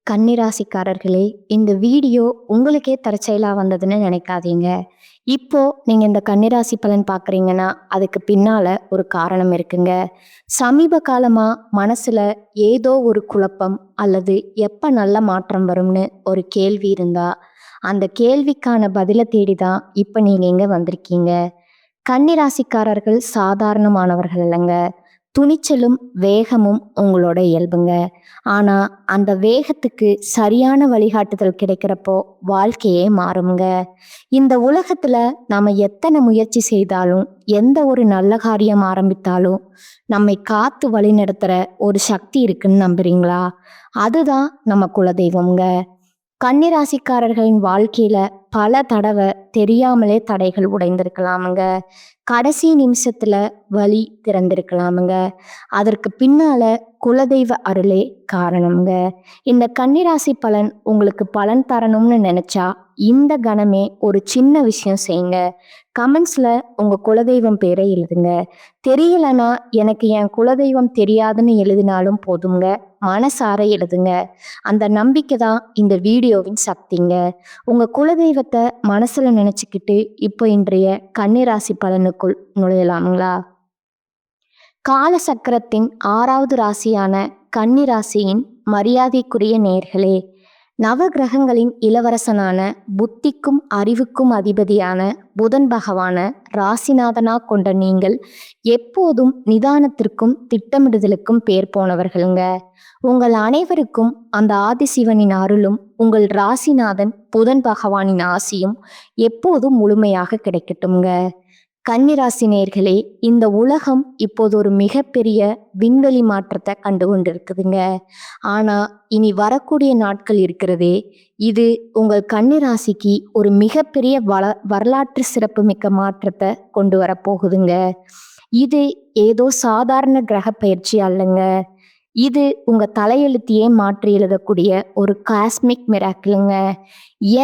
கன்னிராசிக்காரர்களே, இந்த வீடியோ உங்களுக்கே தற்செயலா வந்ததுன்னு நினைக்காதீங்க. இப்போ நீங்க இந்த கன்னிராசி பலன் பார்க்குறீங்கன்னா, அதுக்கு பின்னால ஒரு காரணம் இருக்குங்க. சமீப காலமா மனசுல ஏதோ ஒரு குழப்பம் அல்லது எப்ப நல்ல மாற்றம் வரும்னு ஒரு கேள்வி இருந்தா, அந்த கேள்விக்கான பதில தேடி தான் இப்ப நீங்க இங்க வந்திருக்கீங்க. கன்னிராசிக்காரர்கள் சாதாரணமானவர்கள் இல்லைங்க. துணிச்சலும் வேகமும் உங்களோட இயல்புங்க. ஆனா அந்த வேகத்துக்கு சரியான வழிகாட்டுதல் கிடைக்கிறப்போ வாழ்க்கையே மாறுங்க. இந்த உலகத்துல நாம எத்தனை முயற்சி செய்தாலும், எந்த ஒரு நல்ல காரியம் ஆரம்பித்தாலும் நம்மை காத்து வழிநடத்துற ஒரு சக்தி இருக்குன்னு நம்புறீங்களா? அதுதான் நம்ம குலதெய்வம்ங்க. கன்னிராசிக்காரர்களின் வாழ்க்கையில பல தடவை தெரியாமலே தடைகள் உடைந்திருக்கலாமுங்க. கடைசி நிமிஷத்துல வழி திறந்திருக்கலாமுங்க. அதற்கு பின்னால குலதெய்வ அருளே காரணம்ங்க. இந்த கன்னிராசி பலன் உங்களுக்கு பலன் தரணும்னு நினைச்சா இந்த கணமே ஒரு சின்ன விஷயம் செய்யுங்க. கமெண்ட்ஸ்ல உங்க குலதெய்வம் பேரை எழுதுங்க. தெரியலனா எனக்கு என் குலதெய்வம் தெரியாதுன்னு எழுதினாலும் போதுங்க. மனசார எழுதுங்க. அந்த நம்பிக்கை தான் இந்த வீடியோவின் சக்திங்க. உங்க குலதெய்வத்தை மனசுல நினைச்சுக்கிட்டு இப்போ இன்றைய கன்னிராசி பலனுக்குள் நுழையலாங்களா? கால சக்கரத்தின் 6வது ராசியான கன்னிராசியின் மரியாதைக்குரிய நேர்களே, நவகிரகங்களின் இளவரசனான புத்திக்கும் அறிவுக்கும் அதிபதியான புதன் பகவான ராசிநாதனா கொண்ட நீங்கள் எப்போதும் நிதானத்திற்கும் திட்டமிடுதலுக்கும் பேர் போனவர்களுங்க. உங்கள் அனைவருக்கும் அந்த ஆதிசிவனின் அருளும் உங்கள் ராசிநாதன் புதன் பகவானின் ஆசியும் எப்போதும் முழுமையாக கிடைக்கட்டும்ங்க. கன்னிராசி நேர்களே, இந்த உலகம் இப்போது ஒரு மிகப்பெரிய விண்வெளி மாற்றத்தை கண்டு கொண்டிருக்குதுங்க. ஆனா இனி வரக்கூடிய நாட்கள் இருக்கிறதே, இது உங்கள் கன்னிராசிக்கு ஒரு மிகப்பெரிய வரலாற்று சிறப்புமிக்க மாற்றத்தை கொண்டு வரப்போகுதுங்க. இது ஏதோ சாதாரண கிரக பயிற்சி அல்லங்க. இது உங்க தலையெழுத்தையே மாற்றி எழுதக்கூடிய ஒரு காஸ்மிக் மிராக்கிளுங்க.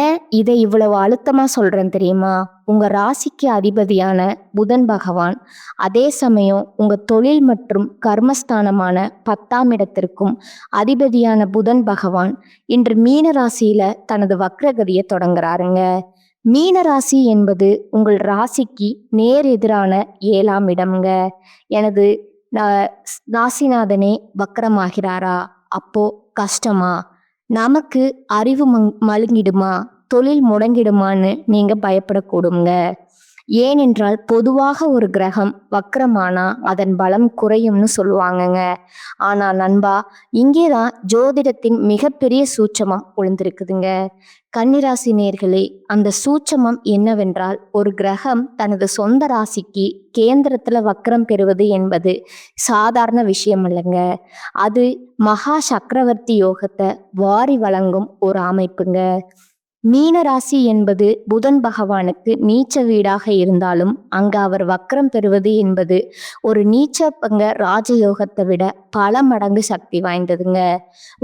ஏன் இதை இவ்வளவு அழுத்தமா சொல்றேன் தெரியுமா? உங்க ராசிக்கு அதிபதியான புதன் பகவான் அதே சமயம் உங்க தொழில் மற்றும் கர்மஸ்தானமான 10ஆம் இடத்திற்கும் அதிபதியான புதன் பகவான் இன்று மீன ராசியில தனது வக்ரகதியை தொடங்குறாருங்க. மீன ராசி என்பது உங்கள் ராசிக்கு நேர் எதிரான 7ஆம் இடம்ங்க. எனது ராசிநாதனே வக்கரமாகிறாரா? அப்போ கஷ்டமா? நமக்கு அறிவு மழுங்கிடுமா, தொழில் முடங்கிடுமான்னு நீங்க பயப்படக்கூடுங்க. ஏனென்றால் பொதுவாக ஒரு கிரகம் வக்கரமானா அதன் பலம் குறையும்னு சொல்லுவாங்கங்க. ஆனா நண்பா, இங்கேதான் ஜோதிடத்தின் மிகப்பெரிய சூட்சமம் ஒளிந்திருக்குதுங்க. கன்னிராசி நேர்களே, அந்த சூட்சமம் என்னவென்றால், ஒரு கிரகம் தனது சொந்த ராசிக்கு கேந்திரத்துல வக்கரம் பெறுவது என்பது சாதாரண விஷயம் இல்லைங்க. அது மகா சக்கரவர்த்தி யோகத்தை வாரி வழங்கும் ஒரு அமைப்புங்க. மீன ராசி என்பது புதன் பகவானுக்கு நீச்ச வீடாக இருந்தாலும் அங்க அவர் வக்கரம் பெறுவது என்பது ஒரு நீச்சபங்க ராஜயோகத்தை விட பல மடங்கு சக்தி வாய்ந்ததுங்க.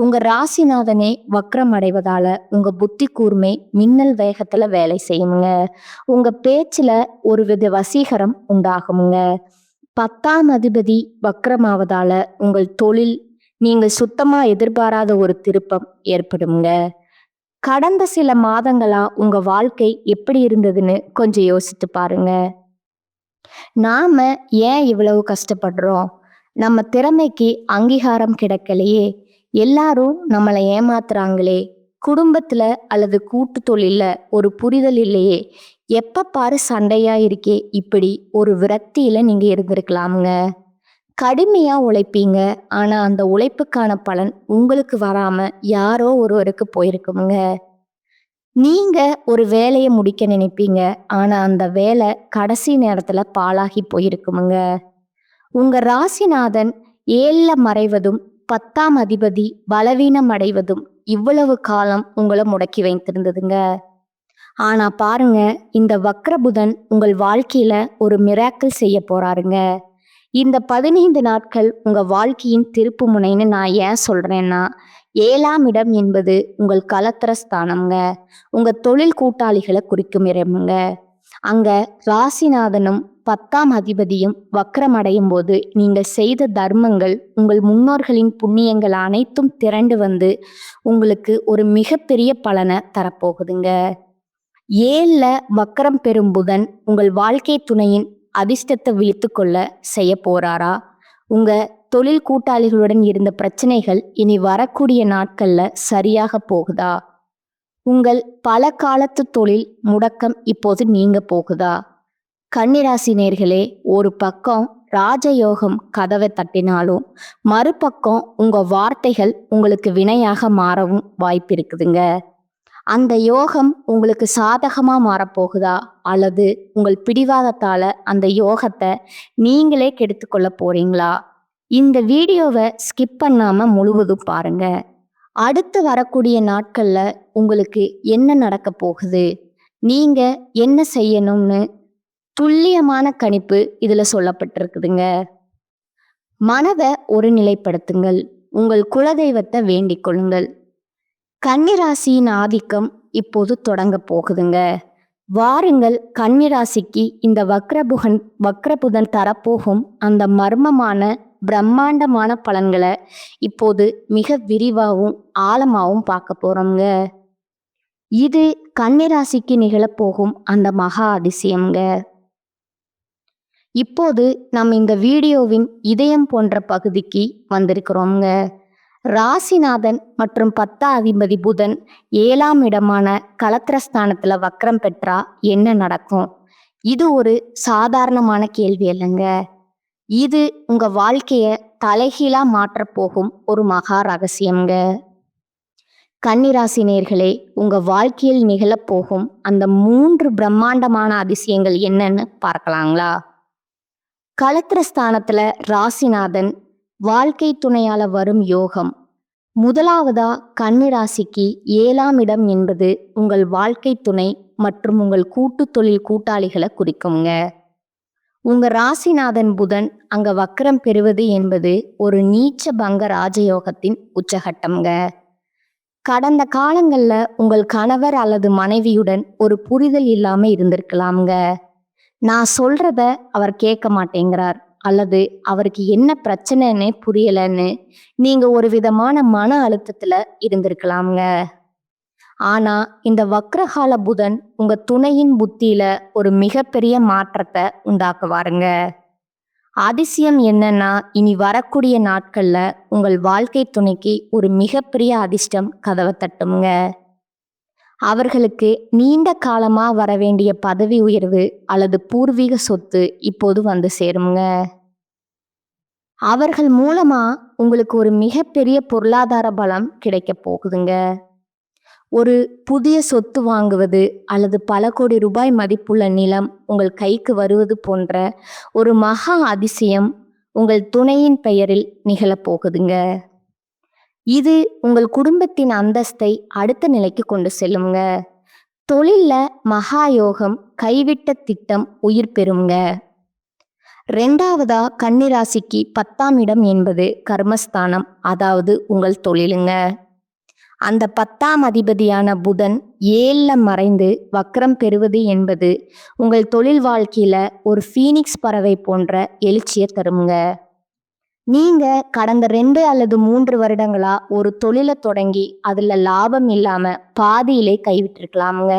உங்க ராசிநாதனே வக்கரம் அடைவதால உங்க புத்தி கூர்மை மின்னல் வேகத்துல வேலை செய்யுங்க. உங்க பேச்சுல ஒரு வித வசீகரம் உண்டாகுங்க. 10ஆம் அதிபதி வக்கரமாவதால உங்கள் தொழில் நீங்கள் சுத்தமா எதிர்பாராத ஒரு திருப்பம் ஏற்படுங்க. கடந்த சில மாதங்களா உங்க வாழ்க்கை எப்படி இருந்ததுன்னு கொஞ்சம் யோசித்து பாருங்க. நாம ஏன் இவ்வளவு கஷ்டப்படுறோம்? நம்ம திறமைக்கு அங்கீகாரம் கிடைக்கலையே, எல்லாரும் நம்மளை ஏமாத்துறாங்களே, குடும்பத்துல அல்லது கூட்டு தொழில்ல ஒரு புரிதல் இல்லையே, எப்ப பாரு சண்டையா இருக்கே, இப்படி ஒரு விரக்தியில நீங்க இருந்திருக்கலாமுங்க. கடுமையா உழைப்பீங்க. ஆனா அந்த உழைப்புக்கான பலன் உங்களுக்கு வராம யாரோ ஒருவருக்கு போயிருக்குமுங்க. நீங்க ஒரு வேலையை முடிக்க நினைப்பீங்க. ஆனா அந்த வேலை கடைசி நேரத்துல பாழாகி போயிருக்குமுங்க. உங்க ராசிநாதன் 7ல மறைவதும் 10ஆம் அதிபதி பலவீனம் அடைவதும் இவ்வளவு காலம் உங்களை முடக்கி வைத்திருந்ததுங்க. ஆனா பாருங்க, இந்த வக்ரபுதன் உங்கள் வாழ்க்கையில ஒரு மிராக்கிள் செய்ய போறாருங்க. இந்த 15 நாட்கள் உங்க வாழ்க்கையின் திருப்பு முனைன்னு நான் ஏன் சொல்றேன்னா, 7ஆம் இடம் என்பது உங்கள் கலத்திர ஸ்தானம்ங்க. உங்க தொழில் கூட்டாளிகளை குறிக்கும் இடமுங்க. அங்க ராசிநாதனும் 10ஆம் அதிபதியும் வக்ரமடையும் போது நீங்கள் செய்த தர்மங்கள், உங்கள் முன்னோர்களின் புண்ணியங்கள் அனைத்தும் திரண்டு வந்து உங்களுக்கு ஒரு மிகப்பெரிய பலனை தரப்போகுதுங்க. 7ல வக்ரம் பெறும் புதன் உங்கள் வாழ்க்கை துணையின் அதிர்ஷ்டத்தை விழித்து கொள்ள செய்ய போறாரா? உங்க தொழில் கூட்டாளிகளுடன் இருந்த பிரச்சனைகள் இனி வரக்கூடிய நாட்கள்ல சரியாக போகுதா? உங்கள் பல காலத்து தொழில் முடக்கம் இப்போது நீங்க போகுதா? கன்னிராசி நேர்களே, ஒரு பக்கம் ராஜயோகம் கதவை தட்டினாலும் மறுபக்கம் உங்க வார்த்தைகள் உங்களுக்கு வினையாக மாறவும் வாய்ப்பு இருக்குதுங்க. அந்த யோகம் உங்களுக்கு சாதகமா மாறப்போகுதா, அல்லது உங்கள் பிடிவாதத்தால அந்த யோகத்தை நீங்களே கெடுத்துக்கொள்ள போறீங்களா? இந்த வீடியோவை ஸ்கிப் பண்ணாம முழுவதும் பாருங்க. அடுத்து வரக்கூடிய நாட்கள்ல உங்களுக்கு என்ன நடக்க போகுது, நீங்க என்ன செய்யணும்னு துல்லியமான கணிப்பு இதுல சொல்லப்பட்டிருக்குதுங்க. மனதை ஒருநிலைப்படுத்துங்கள். உங்கள் குலதெய்வத்தை வேண்டிக் கொள்ளுங்கள். கன்னிராசியின் ஆதிக்கம் இப்போது தொடங்க போகுதுங்க. வாருங்கள், கன்னிராசிக்கு இந்த வக்ரபுதன் தரப்போகும் அந்த மர்மமான பிரம்மாண்டமான பலன்களை இப்போது மிக விரிவாகவும் ஆழமாகவும் பார்க்க போறோங்க. இது கன்னிராசிக்கு நிகழப்போகும் அந்த மகா அதிசயம்ங்க. இப்போது நம்ம இந்த வீடியோவின் இதயம் போன்ற பகுதிக்கு வந்திருக்கிறோங்க. ராசிநாதன் மற்றும் 10ஆம் அதிபதி புதன் 7ஆம் இடமான கலத்திரஸ்தானத்துல வக்ரம் பெற்றா என்ன நடக்கும்? இது ஒரு சாதாரணமான கேள்வி இல்லைங்க. இது உங்க வாழ்க்கைய தலைகீழா மாற்றப் போகும் ஒரு மகா ரகசியம்ங்க. கன்னிராசி நேர்களே, உங்க வாழ்க்கையில் நிகழப்போகும் அந்த 3 பிரம்மாண்டமான அதிசயங்கள் என்னன்னு பார்க்கலாங்களா? கலத்திரஸ்தானத்துல ராசிநாதன் வாழ்க்கை துணையால வரும் யோகம். முதலாவதா கன்னிராசிக்கு 7ஆம் இடம் என்பது உங்கள் வாழ்க்கை துணை மற்றும் உங்கள் கூட்டு தொழில் கூட்டாளிகளை குறிக்குங்க. உங்க ராசிநாதன் புதன் அங்க வக்ரம் பெறுவது என்பது ஒரு நீச்ச பங்க ராஜயோகத்தின் உச்சகட்டம்ங்க. கடந்த காலங்கள்ல உங்கள் கணவர் அல்லது மனைவியுடன் ஒரு புரிதல் இல்லாம இருந்திருக்கலாம்ங்க. நான் சொல்றத அவர் கேட்க மாட்டேங்கிறார், அல்லது அவருக்கு என்ன பிரச்சனைன்னு புரியலன்னு நீங்க ஒரு விதமான மன அழுத்தத்துல இருந்திருக்கலாம்ங்க. ஆனா இந்த வக்ரகால புதன் உங்க துணையின் புத்தியில ஒரு மிகப்பெரிய மாற்றத்தை உண்டாக்குவாருங்க. அதிசயம் என்னன்னா, இனி வரக்கூடிய நாட்கள்ல உங்கள் வாழ்க்கை துணைக்கு ஒரு மிகப்பெரிய அதிர்ஷ்டம் கதவை தட்டுங்க. அவர்களுக்கு நீண்ட காலமா வர வேண்டிய பதவி உயர்வு அல்லது பூர்வீக சொத்து இப்போது வந்து சேருங்க. அவர்கள் மூலமா உங்களுக்கு ஒரு மிகப்பெரிய பொருளாதார பலம் கிடைக்க போகுதுங்க. ஒரு புதிய சொத்து வாங்குவது அல்லது பல கோடி ரூபாய் மதிப்புள்ள நிலம் உங்கள் கைக்கு வருவது போன்ற ஒரு மகா அதிசயம் உங்கள் துணையின் பெயரில் நிகழப்போகுதுங்க. இது உங்கள் குடும்பத்தின் அந்தஸ்தை அடுத்த நிலைக்கு கொண்டு செல்லுங்க. தொழில்ல மகா யோகம், கைவிட்ட திட்டம் உயிர் பெறுங்க. 2வதா கன்னிராசிக்கு 10ஆம் இடம் என்பது கர்மஸ்தானம், அதாவது உங்கள் தொழிலுங்க. அந்த 10ஆம் அதிபதியான புதன் 7ல மறைந்து வக்ரம் பெறுவது என்பது உங்கள் தொழில் வாழ்க்கையில ஒரு ஃபீனிக்ஸ் பறவை போன்ற எழுச்சியை தருங்க. நீங்க கடந்த 2 அல்லது 3 வருடங்களா ஒரு தொழிலை தொடங்கி அதுல லாபம் இல்லாம பாதியிலே கைவிட்டிருக்கலாமுங்க.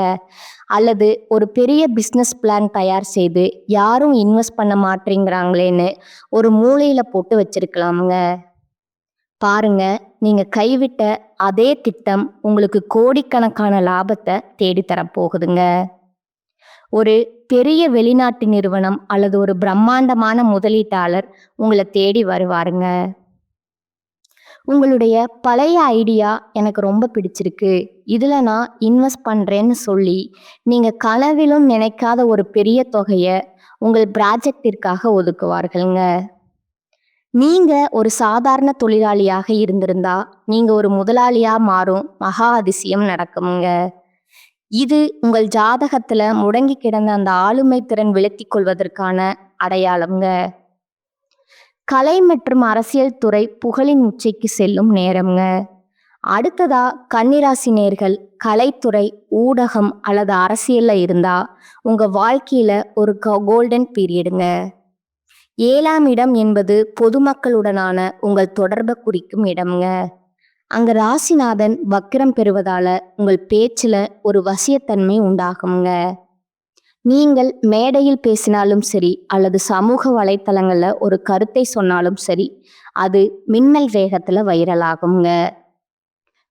அல்லது ஒரு பெரிய பிஸ்னஸ் பிளான் தயார் செய்து யாரும் இன்வெஸ்ட் பண்ண மாட்டேங்கிறாங்களேன்னு ஒரு மூலையில போட்டு வச்சிருக்கலாமுங்க. பாருங்க, நீங்க கைவிட்ட அதே திட்டம் உங்களுக்கு கோடிக்கணக்கான லாபத்தை தேடித்தர போகுதுங்க. ஒரு பெரிய வெளிநாட்டு நிறுவனம் அல்லது ஒரு பிரம்மாண்டமான முதலீட்டாளர் உங்களை தேடி வருவாருங்க. உங்களுடைய பழைய ஐடியா எனக்கு ரொம்ப பிடிச்சிருக்கு, இதுல நான் இன்வெஸ்ட் பண்றேன்னு சொல்லி நீங்க கனவிலும் நினைக்காத ஒரு பெரிய தொகையை உங்கள் ப்ராஜெக்டிற்காக ஒதுக்குவார்கள்ங்க. நீங்க ஒரு சாதாரண தொழிலாளியாக இருந்திருந்தா நீங்க ஒரு முதலாளியா மாறும் மகா அதிசயம் நடக்குங்க. இது உங்கள் ஜாதகத்துல முடங்கி கிடந்த அந்த ஆளுமை திறன் விளக்கி கொள்வதற்கான அடையாளம்ங்க. கலை மற்றும் அரசியல் துறை புகழின் உச்சிக்கு செல்லும் நேரம்ங்க. அடுத்ததா கன்னிராசி நேர்கள் கலைத்துறை, ஊடகம் அல்லது அரசியல்ல இருந்தா உங்க வாழ்க்கையில ஒரு கோல்டன் பீரியடுங்க. 7ஆம் இடம் என்பது பொதுமக்களுடனான உங்கள் தொடர்பை குறிக்கும் இடம்ங்க. அங்க ராசிநாதன் வக்கிரம் பெறுவதால உங்கள் பேச்சுல ஒரு வசியத்தன்மை உண்டாகுங்க. நீங்கள் மேடையில் பேசினாலும் சரி அல்லது சமூக வலைத்தளங்கள்ல ஒரு கருத்தை சொன்னாலும் சரி, அது மின்னல் வேகத்துல வைரல் ஆகுங்க.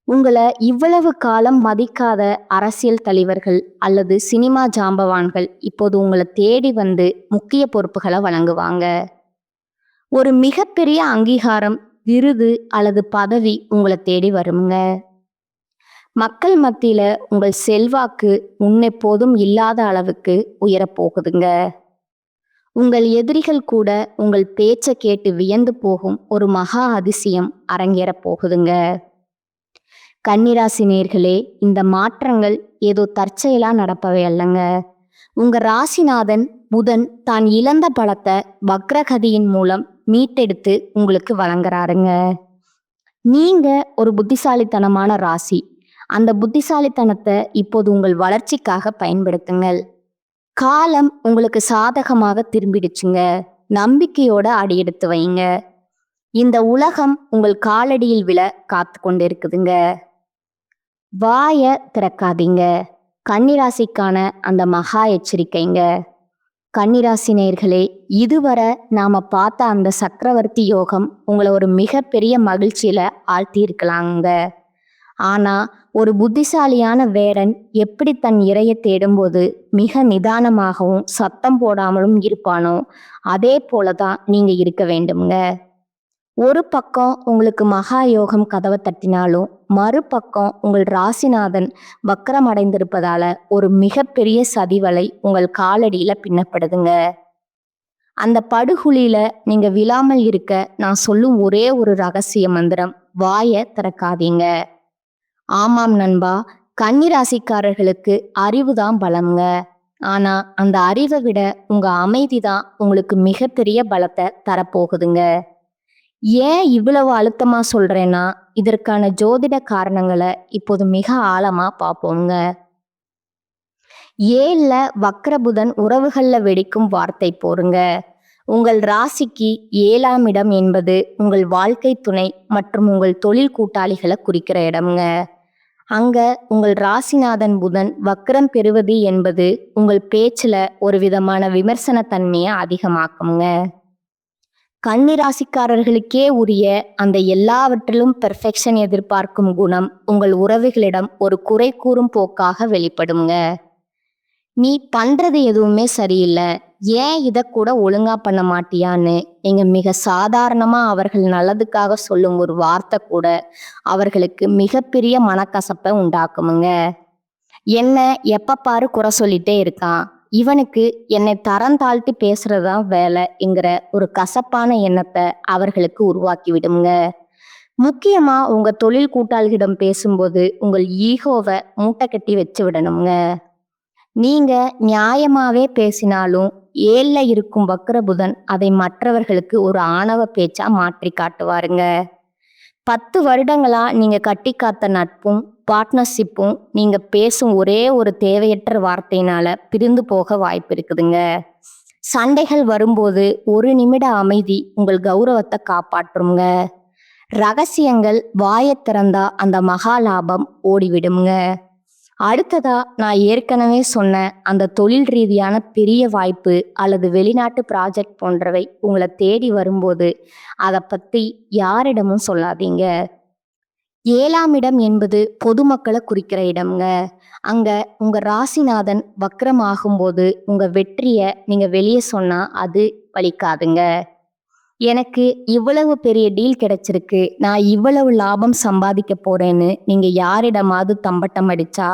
உங்களை இவ்வளவு காலம் மதிக்காத அரசியல் தலைவர்கள் அல்லது சினிமா ஜாம்பவான்கள் இப்போது உங்களை தேடி வந்து முக்கிய பொறுப்புகளை வழங்குவாங்க. ஒரு மிகப்பெரிய அங்கீகாரம், விருது அல்லது பதவி உங்களை தேடி வருங்க. மக்கள் மத்தியில உங்கள் செல்வாக்கு முன்னெப்போதும் இல்லாத அளவுக்கு உயரப்போகுதுங்க. உங்கள் எதிரிகள் கூட உங்கள் பேச்சை கேட்டு வியந்து போகும் ஒரு மகா அதிசயம் அரங்கேறப் போகுதுங்க. கன்னிராசி நேர்களே, இந்த மாற்றங்கள் ஏதோ தற்செயலா நடப்பவை அல்லங்க. உங்க ராசிநாதன் புதன் தான் இழந்த பலத்தை வக்ரகதியின் மூலம் மீட்டெடுத்து உங்களுக்கு வழங்குறாருங்க. நீங்க ஒரு புத்திசாலித்தனமான ராசி. அந்த புத்திசாலித்தனத்தை இப்போது உங்கள் வளர்ச்சிக்காக பயன்படுத்துங்கள். காலம் உங்களுக்கு சாதகமாக திரும்பிடுச்சுங்க. நம்பிக்கையோட அடியெடுத்து வைங்க. இந்த உலகம் உங்கள் காலடியில் விழ காத்து கொண்டு இருக்குதுங்க. வாய திறக்காதீங்க. கன்னிராசிக்கான அந்த மகா எச்சரிக்கைங்க. கன்னிராசி நேயர்களே, இதுவரை நாம பார்த்த அந்த சக்கரவர்த்தி யோகம் உங்களை ஒரு மிகப்பெரிய மகிழ்ச்சியில ஆழ்த்தி இருக்கலாங்க. ஆனா ஒரு புத்திசாலியான வேடன் எப்படி தன் இரையை தேடும்போது மிக நிதானமாகவும் சத்தம் போடாமலும் இருப்பானோ, அதே போலதான் நீங்க இருக்க வேண்டும்ங்க. ஒரு பக்கம் உங்களுக்கு மகா யோகம் கதவை தட்டினாலும் மறுபக்கம் உங்கள் ராசிநாதன் வக்கரம் அடைந்திருப்பதால ஒரு மிகப்பெரிய சதிவலை உங்கள் காலடியில பின்னப்படுதுங்க. அந்த படுகுழியில நீங்க விழாமல் இருக்க நான் சொல்லும் ஒரே ஒரு ரகசிய மந்திரம்: வாய திறக்காதீங்க. ஆமாம் நண்பா, கன்னிராசிக்காரர்களுக்கு அறிவுதான் பலம்ங்க. ஆனா அந்த அறிவை விட உங்க அமைதி தான் உங்களுக்கு மிகப்பெரிய பலத்தை தரப்போகுதுங்க. ஏன் இவ்வளவு அழுத்தமா சொல்றேன்னா, இதற்கான ஜோதிட காரணங்களை இப்போது மிக ஆழமா பார்ப்போங்க. 7ல வக்ரபுதன் உறவுகள்ல வெடிக்கும் வார்த்தை போருங்க. உங்கள் ராசிக்கு 7ஆம் இடம் என்பது உங்கள் வாழ்க்கை துணை மற்றும் உங்கள் தொழில் கூட்டாளிகளை குறிக்கிற இடம்ங்க. அங்க உங்கள் ராசிநாதன் புதன் வக்ரம் பெறுவது என்பது உங்கள் பேச்சுல ஒரு விதமான விமர்சன தன்மையை அதிகமாக்குங்க. கன்னிராசிக்காரர்களுக்கே உரிய அந்த எல்லாவற்றிலும் பெர்ஃபெக்ஷன் எதிர்பார்க்கும் குணம் உங்கள் உறவுகளிடம் ஒரு குறை கூறும் போக்காக வெளிப்படுங்க. நீ பண்றது எதுவுமே சரியில்லை, ஏன் இதை கூட ஒழுங்கா பண்ண மாட்டியான்னு நீங்க மிக சாதாரணமா அவர்கள் நல்லதுக்காக சொல்லும் ஒரு வார்த்தை கூட அவர்களுக்கு மிகப்பெரிய மனக்கசப்பை உண்டாக்குமுங்க. என்ன எப்ப பாரு குறை சொல்லிட்டே இருக்கான், இவனுக்கு என்னை தரம் தாழ்த்தி பேசுறதுதான் வேலைங்கிற ஒரு கசப்பான எண்ணத்தை அவர்களுக்கு உருவாக்கி விடுங்க. முக்கியமா உங்க தொழில் கூட்டாளிகளிடம் பேசும்போது உங்கள் ஈகோவை மூட்டை கட்டி வச்சு விடணுங்க. நீங்க நியாயமாவே பேசினாலும் 7ல இருக்கும் வக்ரபுதன் அதை மற்றவர்களுக்கு ஒரு ஆணவ பேச்சா மாற்றி காட்டுவாருங்க. 10 வருடங்களா நீங்க கட்டி காத்த நட்பும் பார்ட்னர்ஷிப்பும் நீங்க பேசும் ஒரே ஒரு தேவையற்ற வார்த்தையினால பிரிந்து போக வாய்ப்பு இருக்குதுங்க. சண்டைகள் வரும்போது ஒரு நிமிட அமைதி உங்கள் கௌரவத்தை காப்பாற்றுங்க. ரகசியங்கள் வாயை திறந்தா அந்த மகா லாபம் ஓடிவிடுங்க. அடுத்ததா நான் ஏற்கனவே சொன்ன அந்த தொழில் ரீதியான பெரிய வாய்ப்பு அல்லது வெளிநாட்டு ப்ராஜெக்ட் போன்றவை உங்களை தேடி வரும்போது அதை பத்தி யாரிடமும் சொல்லாதீங்க. 7ஆம் இடம் என்பது பொதுமக்களை குறிக்கிற இடம்ங்க. அங்க உங்க ராசிநாதன் வக்ரம் ஆகும்போது உங்க வெற்றியை நீங்க வெளியே சொன்னா அது பலிக்காதுங்க. எனக்கு இவ்வளவு பெரிய டீல் கிடைச்சிருக்கு, நான் இவ்வளவு லாபம் சம்பாதிக்க போறேன்னு நீங்க யாரிடமாவது தம்பட்டம் அடிச்சா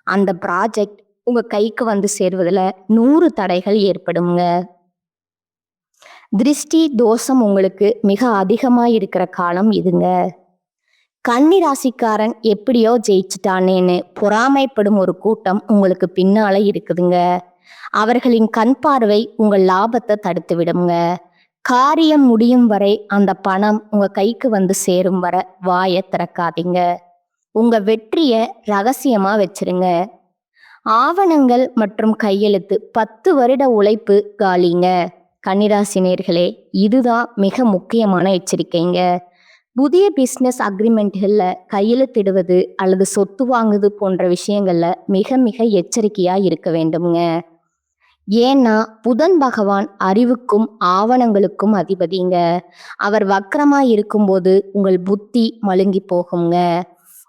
அந்த ப்ராஜெக்ட் உங்க கைக்கு வந்து சேர்வதில் 100 தடைகள் ஏற்படுங்க. திருஷ்டி தோஷம் உங்களுக்கு மிக அதிகமா இருக்கிற காலம் இதுங்க. கன்னி ராசிக்காரன் எப்படியோ ஜெயிச்சிட்டானேன்னு பொறாமைப்படும் ஒரு கூட்டம் உங்களுக்கு பின்னால இருக்குதுங்க. அவர்களின் கண் பார்வை உங்கள் லாபத்தை தடுத்து விடுங்க. காரியம் முடியும் வரை அந்த பணம் உங்க கைக்கு வந்து சேரும் வரை வாயை திறக்காதீங்க. உங்க வெற்றிய ரகசியமா வச்சிருங்க. ஆவணங்கள் மற்றும் கையெழுத்து 10 வருட உழைப்பு காலிங்க. கன்னிராசி நேயர்களே, இதுதான் மிக முக்கியமான எச்சரிக்கைங்க. புதிய பிசினஸ் அக்ரிமெண்ட்கள்ல கையெழுத்திடுவது அல்லது சொத்து வாங்குவது போன்ற விஷயங்கள்ல மிக மிக எச்சரிக்கையா இருக்க வேண்டும்ங்க. ஏன்னா புதன் பகவான் அறிவுக்கும் ஆவணங்களுக்கும் அதிபதிங்க. அவர் வக்ரமா இருக்கும்போது உங்கள் புத்தி மழுங்கி போகுங்க.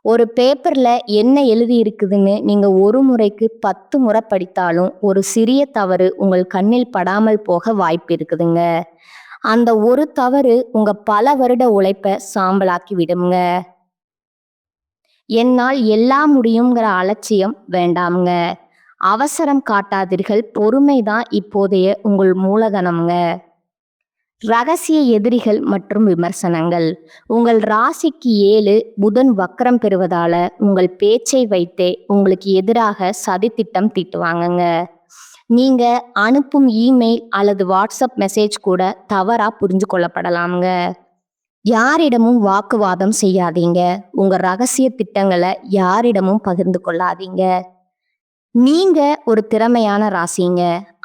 ஒரு பேப்பர்ல என்ன எழுதி இருக்குதுன்னு நீங்க ஒரு முறைக்கு 10 முறை படித்தாலும் ஒரு சிறிய தவறு உங்கள் கண்ணில் படாமல் போக வாய்ப்பு இருக்குதுங்க. அந்த ஒரு தவறு உங்க பல வருட உழைப்பை சாம்பலாக்கி விடுங்க. என்னால் எல்லாம் முடியுங்கிற அலட்சியம் வேண்டாம்ங்க. அவசரம் காட்டாதீர்கள். பொறுமைதான் இப்போதைய உங்கள் மூலதனம்ங்க. ரகசிய எதிரிகள் மற்றும் விமர்சனங்கள். உங்கள் ராசிக்கு 7 புதன் வக்ரம் பெறுவதால உங்கள் பேச்சை வைத்தே உங்களுக்கு எதிராக சதித்திட்டம் தீட்டுவாங்கங்க. நீங்க அனுப்பும் இமெயில் அல்லது வாட்ஸ்அப் மெசேஜ் கூட தவறா புரிஞ்சு கொள்ளப்படலாம்ங்க. யாரிடமும் வாக்குவாதம் செய்யாதீங்க. உங்க ரகசிய திட்டங்களை யாரிடமும் பகிர்ந்து கொள்ளாதீங்க. நீங்க ஒரு திறமையான ராசிங்க.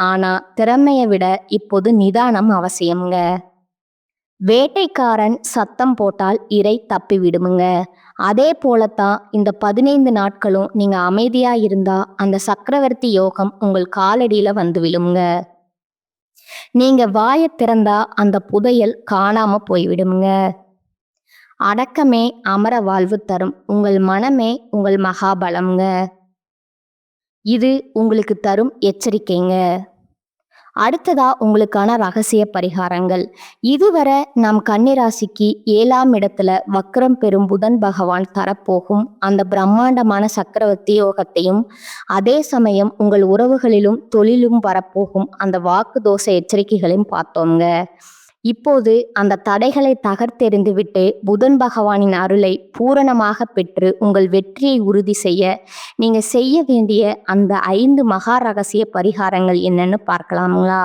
ஆனா திறமையை விட இப்போது நிதானம் அவசியம்ங்க. வேட்டைக்காரன் சத்தம் போட்டால் இரை தப்பி விடுமுங்க. அதே போலத்தான் இந்த 15 நாட்களும் நீங்க அமைதியா இருந்தா அந்த சக்கரவர்த்தி யோகம் உங்கள் காலடியில வந்து விழுமுங்க. நீங்க வாயை திறந்தா அந்த புதையல் காணாம போய்விடுமுங்க. அடக்கமே அமர வாழ்வு தரும். உங்கள் மனமே உங்கள் மகாபலம்ங்க. இது உங்களுக்கு தரும் எச்சரிக்கைங்க. அடுத்ததா உங்களுக்கான ரகசிய பரிகாரங்கள். இதுவரை நம் கன்னிராசிக்கு 7ஆம் இடத்துல வக்ரம் பெறும் புதன் பகவான் தரப்போகும் அந்த பிரம்மாண்டமான சக்கரவர்த்தி யோகத்தையும், அதே சமயம் உங்கள் உறவுகளிலும் தொழிலும் வரப்போகும் அந்த வாக்கு தோஷ எச்சரிக்கைகளையும் பார்த்தோங்க. இப்போது அந்த தடைகளை தகர்த்தெறிந்து விட்டு புதன் பகவானின் அருளை பூரணமாக பெற்று உங்கள் வெற்றியை உறுதி செய்ய நீங்க செய்ய வேண்டிய அந்த 5 மகா ரகசிய பரிகாரங்கள் என்னன்னு பார்க்கலாங்களா?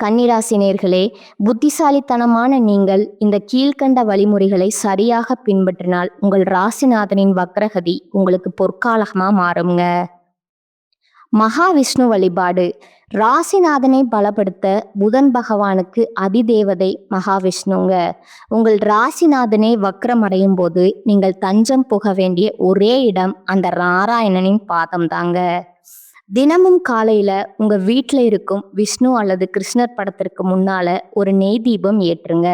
கன்னிராசி நேயர்களே, புத்திசாலித்தனமான நீங்கள் இந்த கீழ்க்கண்ட வழிமுறைகளை சரியாக பின்பற்றினால் உங்கள் ராசிநாதனின் வக்ரகதி உங்களுக்கு பொற்காலமா மாறுங்க. மகாவிஷ்ணு வழிபாடு. ராசிநாதனை பலப்படுத்த புதன் பகவானுக்கு அதிதேவதை மகாவிஷ்ணுங்க. உங்கள் ராசிநாதனை வக்ரம் அடையும் போது நீங்கள் தஞ்சம் புக வேண்டிய ஒரே இடம் அந்த நாராயணனின் பாதம் தாங்க. தினமும் காலையில உங்க வீட்டில் இருக்கும் விஷ்ணு அல்லது கிருஷ்ணர் படத்திற்கு முன்னால ஒரு நெய் தீபம் ஏற்றுங்க.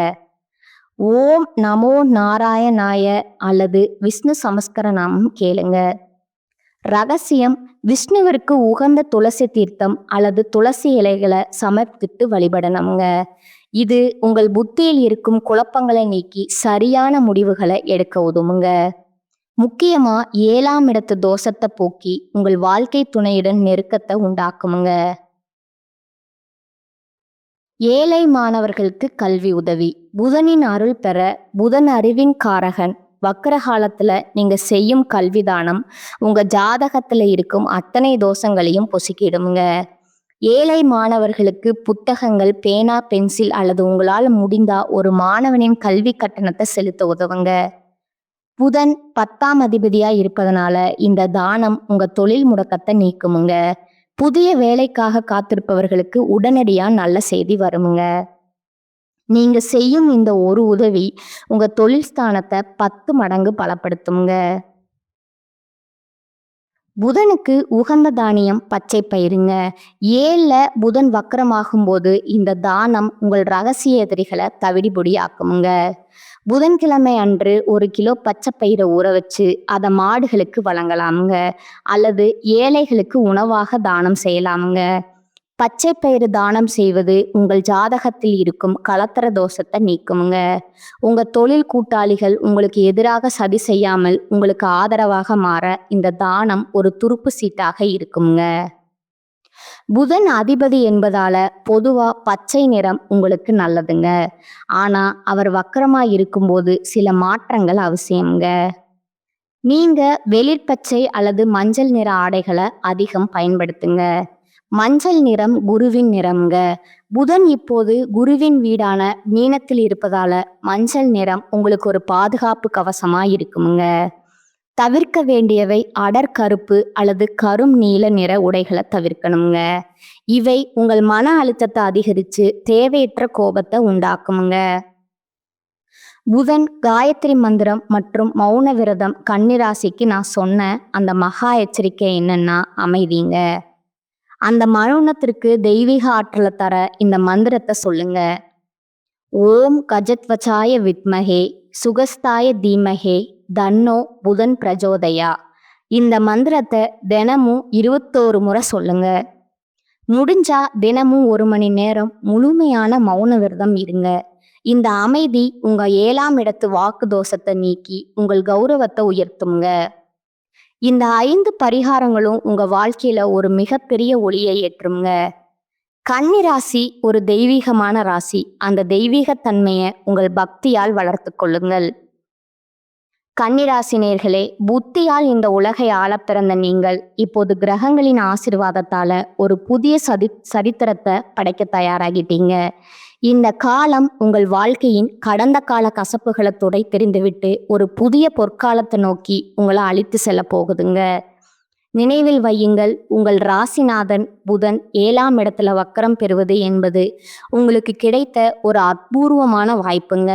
ஓம் நமோ நாராயணாய அல்லது விஷ்ணு சமஸ்கர நாமம் கேளுங்க. ரகசியம்: விஷ்ணுவிற்கு உகந்த துளசி தீர்த்தம் அல்லது துளசி இலைகளை சமர்ப்பித்து வழிபடணுங்க. இது உங்கள் புத்தியில் இருக்கும் குழப்பங்களை நீக்கி சரியான முடிவுகளை எடுக்க உதவுங்க. முக்கியமா 7ஆம் இடத்து தோஷத்தை போக்கி உங்கள் வாழ்க்கை துணையுடன் நெருக்கத்தை உண்டாக்குமுங்க. ஏழை மாணவர்களுக்கு கல்வி உதவி. புதனின் அருள் பெற புதன் அறிவின் காரகன். வக்கர காலத்துல நீங்க செய்யும் கல்விதானம் உங்க ஜாதகத்துல இருக்கும் அத்தனை தோஷங்களையும் பொசுக்கிடுங்க. ஏழை மாணவர்களுக்கு புத்தகங்கள், பேனா, பென்சில் அல்லது உங்களால் முடிந்தா ஒரு மாணவனின் கல்வி கட்டணத்தை செலுத்த உதவுங்க. புதன் 10ஆம் அதிபதியா இருப்பதனால இந்த தானம் உங்க தொழில் முடக்கத்தை நீக்குமுங்க. புதிய வேலைக்காக காத்திருப்பவர்களுக்கு உடனடியா நல்ல செய்தி வருமுங்க. நீங்க செய்யும் இந்த ஒரு உதவி உங்க தொழில் ஸ்தானத்தை 10 மடங்கு பலப்படுத்துங்க. புதனுக்கு உகந்த தானியம் பச்சை பயிருங்க. 7ல புதன் வக்கரமாகும் போது இந்த தானம் உங்கள் ரகசிய எதிரிகளை தவிடிபொடி ஆக்குமுங்க. புதன்கிழமை அன்று 1 கிலோ பச்சை பயிரை ஊற வச்சு அதை மாடுகளுக்கு வழங்கலாமுங்க. அல்லது ஏழைகளுக்கு உணவாக தானம் செய்யலாமுங்க. பச்சை பயிறு தானம் செய்வது உங்கள் ஜாதகத்தில் இருக்கும் கலத்தர தோஷத்தை நீக்குமுங்க. உங்க தொழில் கூட்டாளிகள் உங்களுக்கு எதிராக சதி செய்யாமல் உங்களுக்கு ஆதரவாக மாற இந்த தானம் ஒரு துருப்பு சீட்டாக இருக்குங்க. புதன் அதிபதி என்பதால பொதுவா பச்சை நிறம் உங்களுக்கு நல்லதுங்க. ஆனா அவர் வக்கரமா இருக்கும்போது சில மாற்றங்கள் அவசியம்ங்க. நீங்க வெளிர்பச்சை அல்லது மஞ்சள் நிற ஆடைகளை அதிகம் பயன்படுத்துங்க. மஞ்சள் நிறம் குருவின் நிறம்ங்க. புதன் இப்போது குருவின் வீடான மீனத்தில் இருப்பதால மஞ்சள் நிறம் உங்களுக்கு ஒரு பாதுகாப்பு கவசமா இருக்குமுங்க. தவிர்க்க வேண்டியவை அடர் கருப்பு அல்லது கரும் நீல நிற உடைகளை தவிர்க்கணுங்க. இவை உங்கள் மன அழுத்தத்தை அதிகரித்து தேவையற்ற கோபத்தை உண்டாக்குமுங்க. புதன் காயத்ரி மந்திரம் மற்றும் மௌன விரதம் கன்னிராசிக்கு நான் சொன்ன அந்த மகா எச்சரிக்கை என்னன்னா அமைதிங்க. அந்த மௌனத்திற்கு தெய்வீக ஆற்றலை தர இந்த மந்திரத்தை சொல்லுங்க. ஓம் கஜத்வச்சாய வித்மகே சுகஸ்தாய தீமகே தன்னோ புதன் பிரஜோதயா. இந்த மந்திரத்தை தினமும் 21 முறை சொல்லுங்க. முடிஞ்சா தினமும் 1 மணி நேரம் முழுமையான மௌன விரதம் இருங்க. இந்த அமைதி உங்க 7ஆம் இடத்து வாக்கு தோஷத்தை நீக்கி உங்கள் கௌரவத்தை உயர்த்துங்க. இந்த 5 பரிகாரங்களும் உங்க வாழ்க்கையில ஒரு மிகப்பெரிய ஒளியை ஏற்றுங்க. கன்னிராசி ஒரு தெய்வீகமான ராசி. அந்த தெய்வீகத்தன்மையை உங்கள் பக்தியால் வளர்த்து கொள்ளுங்கள். கன்னிராசி நேயர்களே, புத்தியால் இந்த உலகை ஆளப் பிறந்த நீங்கள் இப்போது கிரகங்களின் ஆசீர்வாதத்தால ஒரு புதிய சரித்திரத்தை படைக்க தயாராகிட்டீங்க. இந்த காலம் உங்கள் வாழ்க்கையின் கடந்த கால கசப்புகளை துடைத்தெறிந்துவிட்டு ஒரு புதிய பொற்காலத்தை நோக்கி உங்களை அழைத்து செல்ல போகுதுங்க. நினைவில் வையுங்கள், உங்கள் ராசிநாதன் புதன் 7ஆம் இடத்துல வக்கரம் பெறுவது என்பது உங்களுக்கு கிடைத்த ஒரு அபூர்வமான வாய்ப்புங்க.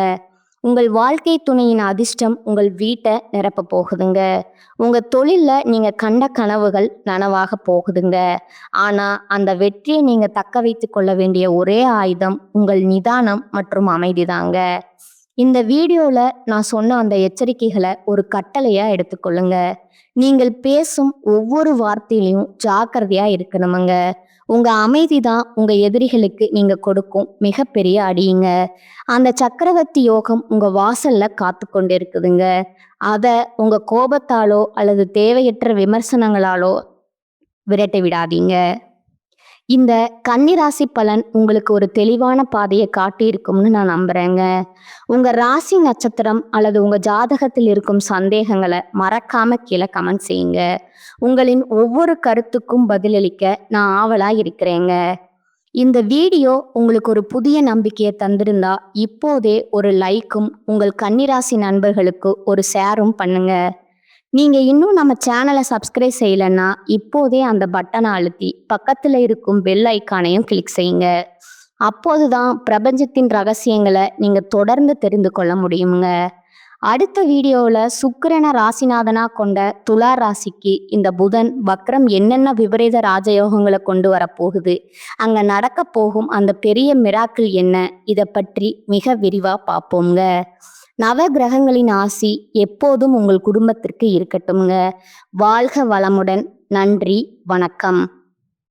உங்கள் வாழ்க்கை துணையின் அதிர்ஷ்டம் உங்கள் வீட்டை நிரப்ப போகுதுங்க. உங்க தொழில்ல நீங்க கண்ட கனவுகள் நனவாக போகுதுங்க. ஆனா அந்த வெற்றியை நீங்க தக்க வைத்து கொள்ள வேண்டிய ஒரே ஆயுதம் உங்கள் நிதானம் மற்றும் அமைதிதாங்க. இந்த வீடியோல நான் சொன்ன அந்த எச்சரிக்கைகளை ஒரு கட்டளையா எடுத்துக்கொள்ளுங்க. நீங்கள் பேசும் ஒவ்வொரு வார்த்தையிலையும் ஜாக்கிரதையா இருக்கணுமுங்க. உங்க அமைதி தான் உங்க எதிரிகளுக்கு நீங்க கொடுக்கும் மிகப்பெரிய அடியுங்க. அந்த சக்கரவர்த்தி யோகம் உங்க வாசல்ல காத்து கொண்டு இருக்குதுங்க. அதை உங்க கோபத்தாலோ அல்லது தேவையற்ற விமர்சனங்களாலோ விரட்டி விடாதீங்க. இந்த கன்னிராசி பலன் உங்களுக்கு ஒரு தெளிவான பாதையை காட்டியிருக்கும்னு நான் நம்புறேங்க. உங்க ராசி நட்சத்திரம் அல்லது உங்க ஜாதகத்தில் இருக்கும் சந்தேகங்களை மறக்காம கீழே கமெண்ட் செய்யுங்க. உங்களின் ஒவ்வொரு கருத்துக்கும் பதிலளிக்க நான் ஆவலா இருக்கிறேங்க. இந்த வீடியோ உங்களுக்கு ஒரு புதிய நம்பிக்கையை தந்திருந்தா இப்போதே ஒரு லைக்கும் உங்கள் கன்னிராசி நண்பர்களுக்கு ஒரு ஷேரும் பண்ணுங்க. நீங்க இன்னும் நம்ம சேனலை சப்ஸ்கிரைப் செய்யலைன்னா இப்போதே அந்த பட்டனை அழுத்தி பக்கத்துல இருக்கும் பெல் ஐக்கானையும் கிளிக் செய்யுங்க. அப்போதுதான் பிரபஞ்சத்தின் ரகசியங்களை நீங்க தொடர்ந்து தெரிந்து கொள்ள முடியுங்க. அடுத்த வீடியோவில் சுக்கிரனை ராசிநாதனா கொண்ட துலா ராசிக்கு இந்த புதன் வக்ரம் என்னென்ன விபரீத ராஜயோகங்களை கொண்டு வரப்போகுது, அங்க நடக்க போகும் அந்த பெரிய மிராக்கிள் என்ன, இதை பற்றி மிக விரிவா பார்ப்போங்க. நவ கிரகங்களின் ஆசி எப்போதும் உங்கள் குடும்பத்திற்கு இருக்கட்டும்ங்க. வாழ்க வளமுடன். நன்றி, வணக்கம்.